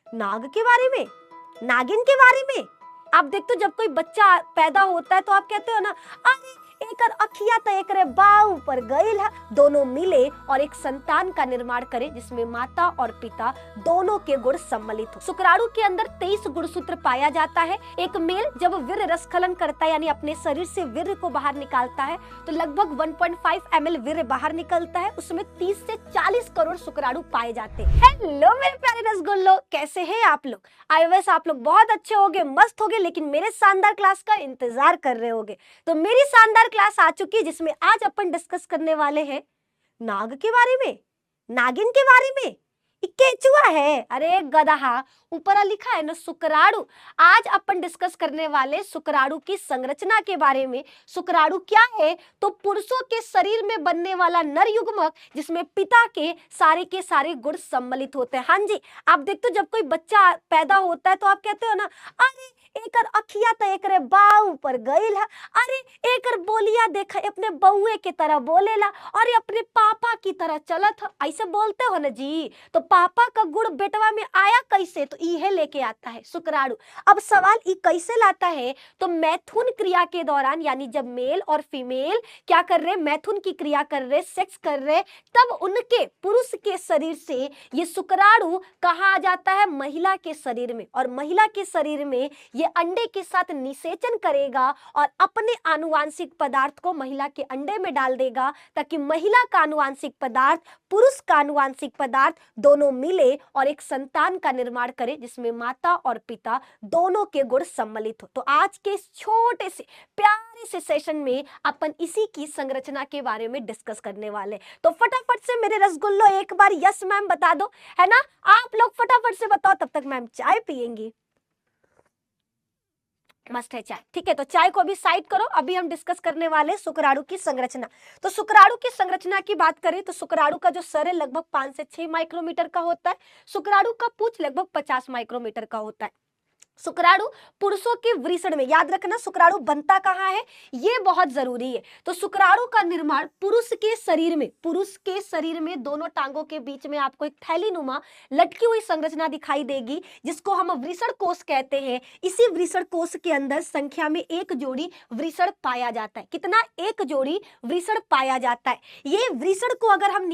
नाग के बारे में, नागिन के बारे में। आप देखते हो जब कोई बच्चा पैदा होता है तो आप कहते हो ना, अरे एकर अखिया तो एकरे बाऊ पर गईल है। दोनों मिले और एक संतान का निर्माण करे जिसमें माता और पिता दोनों के गुण सम्मिलित हो। शुक्राणु के अंदर 23 गुणसूत्र पाया जाता है। एक मेल जब वीर्य रसखलन करता है यानी अपने शरीर से वीर्य को बाहर निकालता है तो लगभग 1.5 ml वीर्य बाहर निकलता है। उसमें 30 से 40 करोड़ शुक्राणु पाए जाते हैं। हेलो मेरे प्यारे रसगुल्लो, कैसे हैं आप लोग? आई विश आप लोग बहुत अच्छे होगे, मस्त होगे, लेकिन मेरे शानदार क्लास का इंतजार कर रहे होगे। तो मेरी शानदार क्लास आ चुकी है जिसमें आज अपन डिस्कस करने वाले हैं नाग के बारे में, नागिन के बारे में। केचुआ है, अरे गधा, ऊपर लिखा है ना शुक्राणु। आज अपन डिस्कस करने वाले शुक्राणु की संरचना के बारे में। शुक्राणु क्या है? तो पुरुषों के शरीर में बनने वाला नर युग्मक जिसमें पिता के सारे गुण सम्मिलित होते हैं। हाँ जी, आप देखते हो जब कोई बच्चा पैदा होता है तो आप कहते हो ना, अरे एकर अखिया तो एकरे बाऊ पर गईल है। अरे एकर बोलिया देखा अपने बउए के तरह बोलेला और अपने पापा की तरह चलत है, ऐसे बोलते हो ना जी। तो पापा का गुण बेटवा में आया कैसे? तो इहे लेके आता है शुक्राणु। अब सवाल ई कैसे लाता है? तो मैथुन क्रिया के दौरान यानी जब मेल और फीमेल क्या कर रहे, मैथुन की क्रिया कर रहे, सेक्स कर रहे, तब उनके पुरुष के शरीर से ये शुक्राणु कहाँ आ जाता है? महिला के शरीर में। और महिला के शरीर में ये अंडे के साथ निषेचन करेगा और अपने आनुवांशिक पदार्थ को महिला के अंडे में डाल देगा ताकि महिला का आनुवांशिक पदार्थ पुरुष का आनुवांशिक पदार्थ दोनों मिले और एक संतान का निर्माण करे जिसमें माता और पिता दोनों के गुण सम्मिलित हो। तो आज के इस छोटे से प्यारे से सेशन में अपन इसी की संरचना के बारे में डिस्कस करने वाले। तो फटाफट से मेरे रसगुल्लो एक बार यस मैम बता दो, है ना? आप लोग फटाफट से बताओ, तब तक मैम चाय पियेंगी। मस्त है चाय, ठीक है। तो चाय को अभी साइड करो, अभी हम डिस्कस करने वाले शुक्राणु की संरचना। तो शुक्राणु की संरचना की बात करें तो शुक्राणु का जो सर है लगभग 5 से 6 माइक्रोमीटर का होता है। शुक्राणु का पूंछ लगभग 50 माइक्रोमीटर का होता है। शुक्राणु पुरुषों के वृषण में, याद रखना शुक्राणु बनता कहाँ है, ये बहुत जरूरी है। तो शुक्राणु का निर्माण पुरुष के शरीर में दोनों टांगों के बीच में आपको एक थैलीनुमा लटकी हुई संरचना दिखाई देगी जिसको हम वृषण कोष कहते हैं। इसी वृषण कोष के अंदर संख्या में एक जोड़ी वृषण पाया जाता है। कितना? एक जोड़ी वृषण पाया जाता है। ये वृषण को अगर हम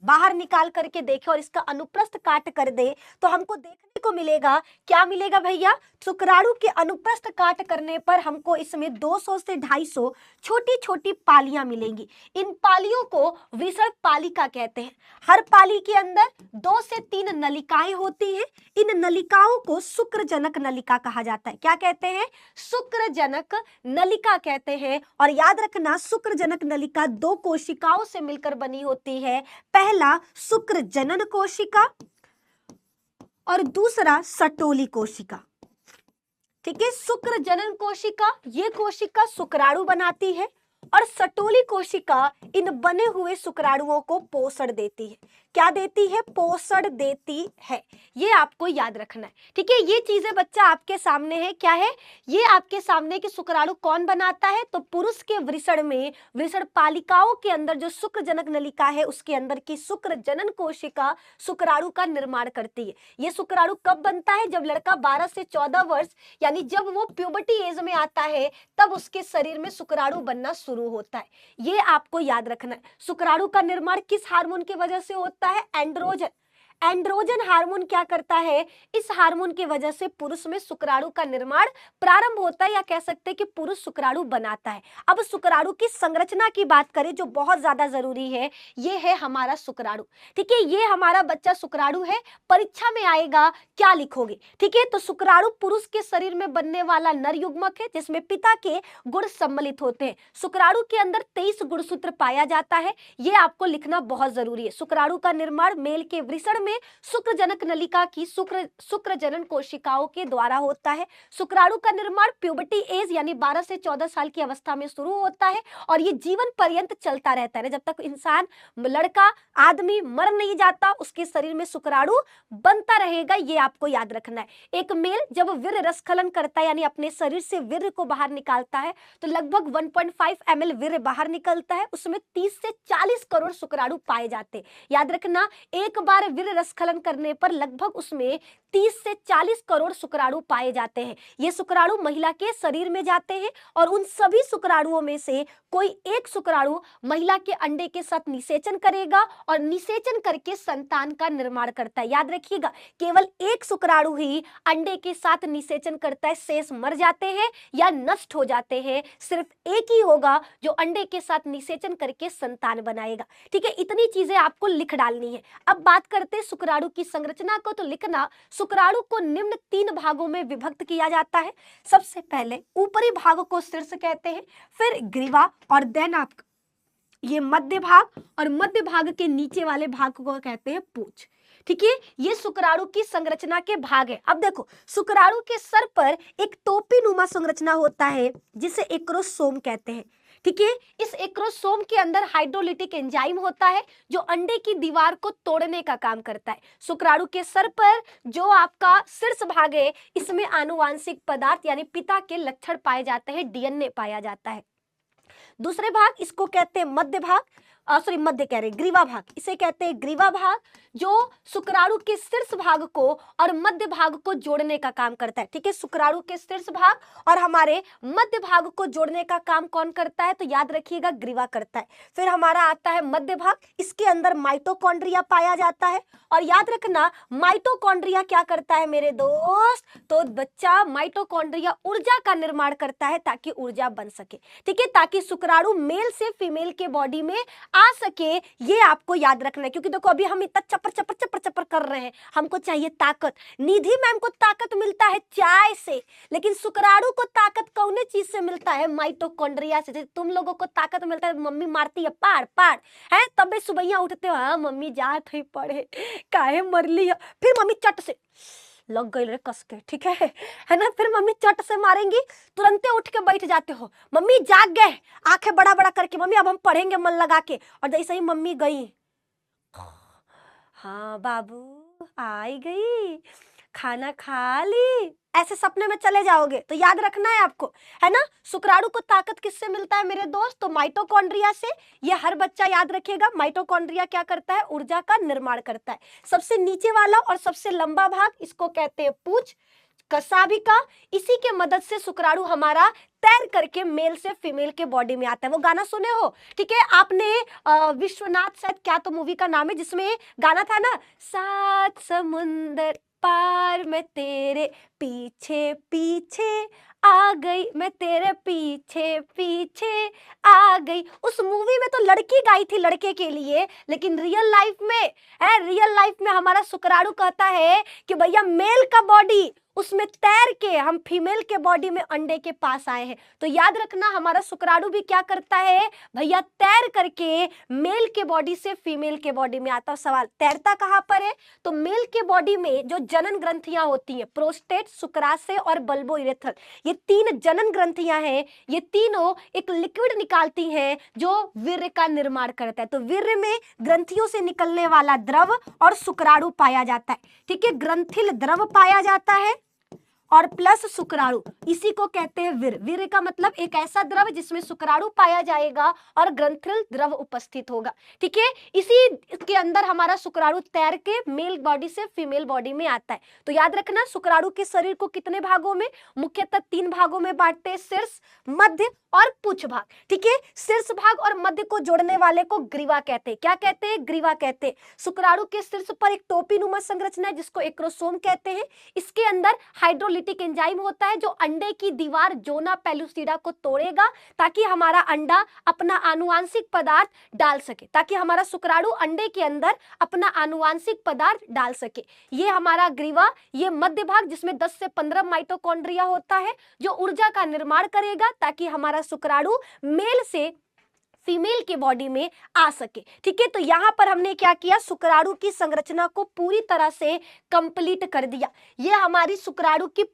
बाहर निकाल करके देखें और इसका अनुप्रस्थ काट कर दे तो हमको देखने को मिलेगा, क्या मिलेगा भैया? शुक्राणु के अनुप्रस्थ काट करने पर हमको इसमें 200 से 250 छोटी छोटी पालियां मिलेंगी। इन पालियों को वृषण पालिका कहते हैं। हर पाली के अंदर 2 से 3 नलिकाएं होती हैं। इन नलिकाओं को शुक्रजनक नलिका कहा जाता है। क्या कहते हैं? शुक्रजनक नलिका कहते हैं। और याद रखना शुक्रजनक नलिका 2 कोशिकाओं से मिलकर बनी होती है। पहला शुक्र जनन कोशिका और दूसरा सटोली कोशिका। ठीक है, शुक्र जनन कोशिका, ये कोशिका शुक्राणु बनाती है और सटोली कोशिका इन बने हुए शुक्राणुओं को पोषण देती है। क्या देती है? पोषण देती है। ये आपको याद रखना है, ठीक है। ये चीजें बच्चा आपके सामने है। क्या है ये? आपके सामने कि शुक्राणु कौन बनाता है? तो पुरुष के वृषण में, वृषण पालिकाओं के अंदर जो शुक्रजनक नलिका है उसके अंदर की शुक्र जनन कोशिका शुक्राणु का निर्माण करती है। ये शुक्राणु कब बनता है? जब लड़का 12 से 14 वर्ष यानी जब वो प्यूबर्टी एज में आता है तब उसके शरीर में शुक्राणु बनना शुरू होता है। ये आपको याद रखना है। शुक्राणु का निर्माण किस हार्मोन की वजह से होता है? एंड्रोजन। एंड्रोजन हार्मोन क्या करता है? इस हार्मोन की वजह से पुरुष में शुक्राणु का निर्माण प्रारंभ होता है, या कह सकते हैं कि पुरुष शुक्राणु बनाता है। अब शुक्राणु की संरचना की बात करें जो बहुत ज्यादा जरूरी है, ये है हमारा शुक्राणु। ठीक है, ये हमारा बच्चा शुक्राणु है। परीक्षा में आएगा, क्या लिखोगे? ठीक है, तो शुक्राणु पुरुष के शरीर में बनने वाला नर युग्मक है जिसमें पिता के गुण सम्मिलित होते हैं। शुक्राणु के अंदर 23 गुणसूत्र पाया जाता है, ये आपको लिखना बहुत जरूरी है। शुक्राणु का निर्माण मेल के वृषण में शुक्रजनक नलिका की शुक्र जनन कोशिकाओं के द्वारा होता है। शुक्राणु का निर्माण प्यूबर्टी एज यानी 12 से 14 साल की अवस्था में शुरू होता है और ये जीवन पर्यंत चलता रहता है। जब तक इंसान, लड़का, आदमी मर नहीं जाता उसके शरीर में शुक्राणु बनता रहेगा। ये आपको याद रखना है। एक मेल जब वीर्य रसखलन करता है यानी अपने शरीर से वीर्य को बाहर निकालता है तो लगभग 1.5 ml वीर्य बाहर निकलता है। उसमें 30 से 40 करोड़ शुक्राणु पाए जाते हैं। याद रखना, एक बार वीर्य रसखलन करने पर लगभग उसमें 30 से 40 करोड़ शुक्राणु पाए जाते हैं। ये शुक्राणु महिला के शरीर में जाते हैं और उन सभी शुक्राणुओं में से कोई एक शुक्राणु महिला के अंडे के साथ निषेचन करेगा और निषेचन करके संतान का निर्माण करता है। याद रखिएगा, केवल एक शुक्राणु ही अंडे के साथ निषेचन करता है, शेष मर जाते हैं या नष्ट हो जाते हैं। सिर्फ एक ही होगा जो अंडे के साथ निषेचन करके संतान बनाएगा। ठीक है, इतनी चीजें आपको लिख डालनी है। अब बात करते हैं शुक्राणु की संरचना को। तो लिखना, शुक्राणु को निम्न 3 भागों में विभक्त किया जाता है। सबसे पहले ऊपरी भाग को शीर्ष कहते हैं, फिर ग्रीवा, और देन आप ये मध्य भाग, और मध्य भाग के नीचे वाले भाग को कहते हैं पूंछ। ठीक है, ये शुक्राणु की संरचना के भाग है। अब देखो, शुक्राणु के सर पर एक टोपी नुमा संरचना होता है जिसे एक्रोसोम कहते हैं। ठीक है, इस एक्रोसोम के अंदर हाइड्रोलिटिक एंजाइम होता है जो अंडे की दीवार को तोड़ने का काम करता है। शुक्राणु के सर पर जो आपका शीर्ष भाग है, इसमें आनुवांशिक पदार्थ यानी पिता के लक्षण पाए जाते हैं, डीएनए पाया जाता है। दूसरे भाग, इसको कहते हैं मध्य भाग, मध्य कह रहे ग्रीवा भाग, इसे कहते हैं ग्रीवा भाग, जो शुक्राणु के शीर्ष भाग को और मध्य भाग को जोड़ने का काम करता है। ठीक है, शुक्राणु के शीर्ष भाग और हमारे मध्य भाग को जोड़ने का काम कौन करता है? तो याद रखिएगा, ग्रीवा करता है। फिर हमारा आता है मध्य भाग, इसके अंदर माइटोकॉन्ड्रिया पाया जाता है। और याद रखना, माइटोकॉन्ड्रिया क्या करता है मेरे दोस्त? तो बच्चा, माइटोकॉन्ड्रिया ऊर्जा का निर्माण करता है ताकि ऊर्जा बन सके। ठीक है, ताकि शुक्राणु मेल से फीमेल के बॉडी में आ सके, ये आपको याद रखना है। क्योंकि देखो, अभी हम इतना चपर चपर चपर चपर कर रहे हैं, हमको चाहिए ताकत। निधि मैम को ताकत मिलता है चाय से, लेकिन शुक्राणु को ताकत कौन चीज से मिलता है? माइटोकॉन्ड्रिया से। तुम लोगों को ताकत मिलता है, मम्मी मारती है पाड़ पाड़, है तब सुबह उठते हो, हाँ मम्मी जात ही पढ़े, काहे मरली है, फिर मम्मी चट से लग गई रे कस के। ठीक है ना, फिर मम्मी चट से मारेंगी, तुरंते उठ के बैठ जाते हो, मम्मी जाग गए, आंखें बड़ा बड़ा करके, मम्मी अब हम पढ़ेंगे मन लगा के। और जैसे ही मम्मी गई, हाँ बाबू आई गई, खाना खा ली, ऐसे सपने में चले जाओगे। तो याद रखना है आपको, है ना। शुक्राणु को ताकत किससे मिलता है मेरे दोस्त? तो माइटोकॉन्ड्रिया से। ये हर बच्चा याद रखेगा, माइटोकॉन्ड्रिया क्या करता है? ऊर्जा का निर्माण करता है। सबसे नीचे वाला और सबसे लंबा भाग, इसको कहते हैं पूंछ, कशाभिका। इसी के मदद से शुक्राणु हमारा तैर करके मेल से फीमेल के बॉडी में आता है। वो गाना सुने हो? ठीक है, आपने विश्वनाथ, शायद क्या तो मूवी का नाम है जिसमें गाना था ना, 7 समुंदर पार मैं तेरे पीछे पीछे आ गई, मैं तेरे पीछे पीछे आ गई। उस मूवी में तो लड़की गाई थी लड़के के लिए, लेकिन रियल लाइफ में हमारा शुक्राणु कहता है कि भैया मेल का बॉडी, उसमें तैर के हम फीमेल के बॉडी में अंडे के पास आए हैं। तो याद रखना, हमारा शुक्राणु भी क्या करता है भैया? तैर करके मेल के बॉडी से फीमेल के बॉडी में आता है। सवाल, तैरता कहाँ पर है? तो मेल के बॉडी में जो जनन ग्रंथियां होती हैं, प्रोस्टेट, शुक्राशय और बल्बो इरेथ्रल, ये 3 जनन ग्रंथियां हैं। ये तीनों एक लिक्विड निकालती हैं जो वीर्य का निर्माण करता है। तो वीर्य में ग्रंथियों से निकलने वाला द्रव और शुक्राणु पाया जाता है। ठीक है, ग्रंथिल द्रव पाया जाता है और प्लस शुक्राणु, इसी को कहते हैं वीर्य। वीर्य का मतलब एक ऐसा द्रव जिसमें शुक्राणु पाया जाएगा और ग्रंथिल द्रव उपस्थित होगा। ठीक है, इसी के अंदर हमारा शुक्राणु तैर के मेल बॉडी से फीमेल बॉडी में आता है। तो याद रखना, शुक्राणु के शरीर को कितने भागों में? मुख्यतः 3 भागों में बांटते हैं, शीर्ष, मध्य और पूंछ भाग। ठीक है, शीर्ष भाग और मध्य को जोड़ने वाले को ग्रीवा कहते हैं। क्या कहते हैं? ग्रीवा कहते हैं। शुक्राणु के शीर्ष पर एक टोपी नुमा संरचना है जिसको एक्रोसोम कहते हैं। इसके अंदर हाइड्रोलिटिक एंजाइम होता है जो अंडे की दीवार जोना पेलुसिडा को तोड़ेगा ताकि हमारा अंडा अपना आनुवांशिक पदार्थ डाल सके, ताकि हमारा शुक्राणु अंडे के अंदर अपना आनुवांशिक पदार्थ डाल सके। ये हमारा ग्रीवा, ये मध्य भाग जिसमें 10 से 15 माइटोकॉन्ड्रिया होता है जो ऊर्जा का निर्माण करेगा ताकि हमारा शुक्राणु मेल से फीमेल के बॉडी में आ सके। ठीक है, तो यहां पर हमने क्या किया? शुक्राणु की संरचना को पूरी तरह से कंप्लीट कर दिया। ये हमारी शुक्राणु की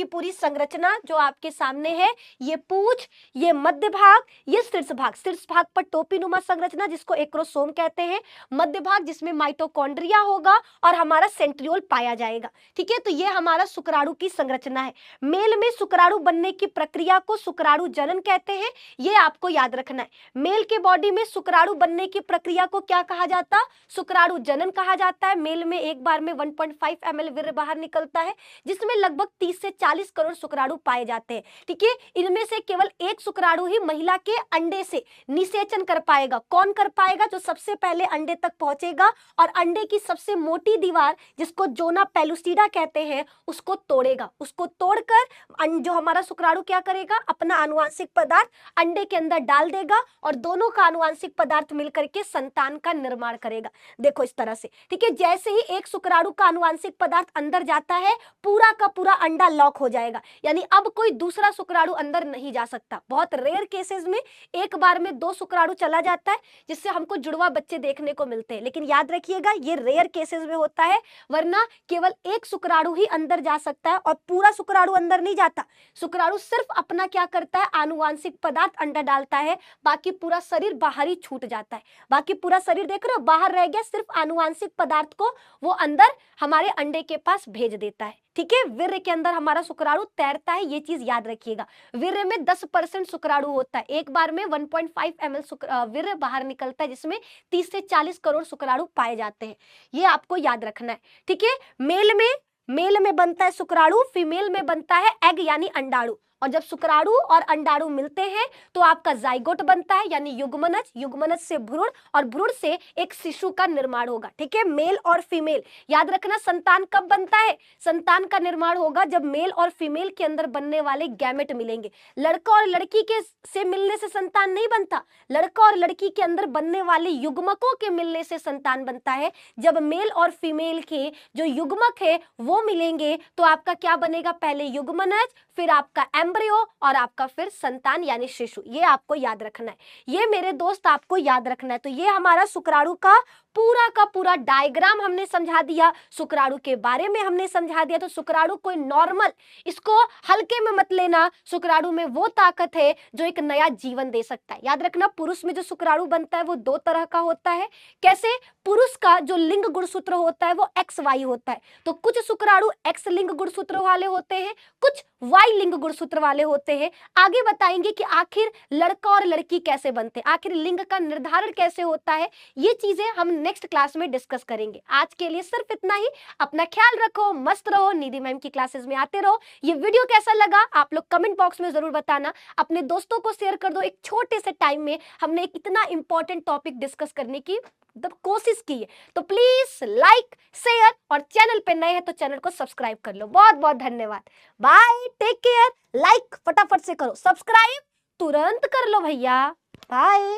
पूरी संरचना जो आपके सामने है, ये पूंछ, ये मध्य भाग, ये शीर्ष भाग पर टोपी नुमा संरचना जिसको एक्रोसोम कहते हैं, मध्य भाग जिसमें माइटोकॉन्ड्रिया होगा और हमारा सेंट्रियोल पाया जाएगा। ठीक है, तो ये हमारा शुक्राणु की संरचना है। मेल में शुक्राणु बनने की प्रक्रिया को शुक्राणु जनन कहते हैं, ये आपको याद रखना है। मेल के बॉडी में शुक्राणु बनने की प्रक्रिया को क्या कहा जाता? शुक्राणु जनन कहा जाता है। मेल में एक बार में 1.5 ml वीर्य बाहर निकलता है, जिसमें लगभग 30 से 40 करोड़ शुक्राणु पाए जाते हैं। ठीक है, इनमें से केवल एक शुक्राणु ही महिला के अंडे से निषेचन कर पाएगा। कौन कर पाएगा? जो सबसे पहले अंडे तक पहुंचेगा और अंडे की सबसे मोटी दीवार, जिसको जोना पेलुसिडा कहते हैं, उसको तोड़ेगा। उसको तोड़कर जो हमारा शुक्राणु क्या करेगा? अपना आनुवंशिक पदार्थ अंडे के अंदर डाल देगा और दोनों का आनुवंशिक पदार्थ मिलकर के संतान का निर्माण करेगा। देखो इस तरह से। ठीक है, जैसे ही एक शुक्राणु का आनुवंशिक पदार्थ अंदर जाता है, पूरा का पूरा अंडा लॉक हो जाएगा, यानी अब कोई दूसरा शुक्राणु अंदर नहीं जा सकता। बहुत रेयर केसेस में एक बार में 2 शुक्राणु चला जाता है, जिससे हमको जुड़वा बच्चे देखने को मिलते हैं, लेकिन याद रखिएगा ये रेयर केसेस में होता है, वरना केवल एक शुक्राणु ही अंदर जा सकता है और पूरा शुक्राणु अंदर नहीं जाता। शुक्राणु सिर्फ अपना क्या करता है? आनुवंशिक पदार्थ अंडा डालता है, बाकी पूरा शरीर बाहर ही छूट जाता है। बाकी पूरा शरीर देख रहे हो, बाहर रह गया, सिर्फ आनुवंशिक पदार्थ को वो अंदर हमारे अंडे के पास भेज देता है। ठीक है, वीर्य के अंदर हमारा शुक्राणु तैरता है, ये चीज याद रखिएगा। वीर्य में 10% शुक्राणु होता है। एक बार में 1.5 ml वीर्य बाहर निकलता है, जिसमें 30 से 40 करोड़ शुक्राणु पाए जाते हैं। ये आपको याद रखना है। ठीक है, मेल में बनता है शुक्राणु, फीमेल में बनता है एग यानी अंडाणु। और जब शुक्राणु और अंडाणु मिलते हैं तो आपका जाइगोट बनता है, यानी युग्मनज। युग्मनज से भ्रूण और भ्रूण से एक शिशु का निर्माण होगा। ठीक है, मेल और फीमेल। याद रखना, संतान कब बनता है? संतान का निर्माण होगा जब मेल और फीमेल के अंदर बनने वाले गैमेट मिलेंगे। लड़का और लड़की के से मिलने से संतान नहीं बनता। लड़का और लड़की के अंदर बनने वाले युग्मकों के मिलने से संतान बनता है। जब मेल और फीमेल के जो युग्मक है वो मिलेंगे तो आपका क्या बनेगा? पहले युग्मनज, फिर आपका एम्ब्रियो और आपका फिर संतान यानी शिशु। ये आपको याद रखना है, ये मेरे दोस्त आपको याद रखना है। तो ये हमारा शुक्राणु का पूरा डायग्राम हमने समझा दिया, शुक्राणु के बारे में हमने समझा दिया। तो शुक्राणु कोई नॉर्मल, इसको हल्के में मत लेना। शुक्राणु में वो ताकत है जो एक नया जीवन दे सकता है। याद रखना, पुरुष में जो शुक्राणु बनता है वो 2 तरह का होता है। कैसे? पुरुष का जो लिंग गुणसूत्र होता है वो XY होता है। तो कुछ शुक्राणु X लिंग गुणसूत्र वाले होते हैं, कुछ Y लिंग गुणसूत्र वाले होते हैं। आगे बताएंगे कि आखिर लड़का और लड़की कैसे बनते हैं, आखिर लिंग का निर्धारण कैसे होता है। ये चीजें हम नेक्स्ट क्लास में डिस्कस करेंगे। आज के लिए सिर्फ इतना ही। अपना ख्याल रखो, मस्त रहो, निधि मैम की क्लासेस में आते रहो। ये वीडियो कैसा लगा आप लोग कमेंट बॉक्स में जरूर बताना। अपने दोस्तों को शेयर कर दो। एक छोटे से टाइम में हमने एक इतना इंपॉर्टेंट टॉपिक डिस्कस करने की कोशिश की है। तो प्लीज लाइक, शेयर और चैनल पे नए हैं तो चैनल को सब्सक्राइब कर लो। बहुत बहुत धन्यवाद। Bye, take care. लाइक फटाफट से करो, सब्सक्राइब तुरंत कर लो भैया। बाय।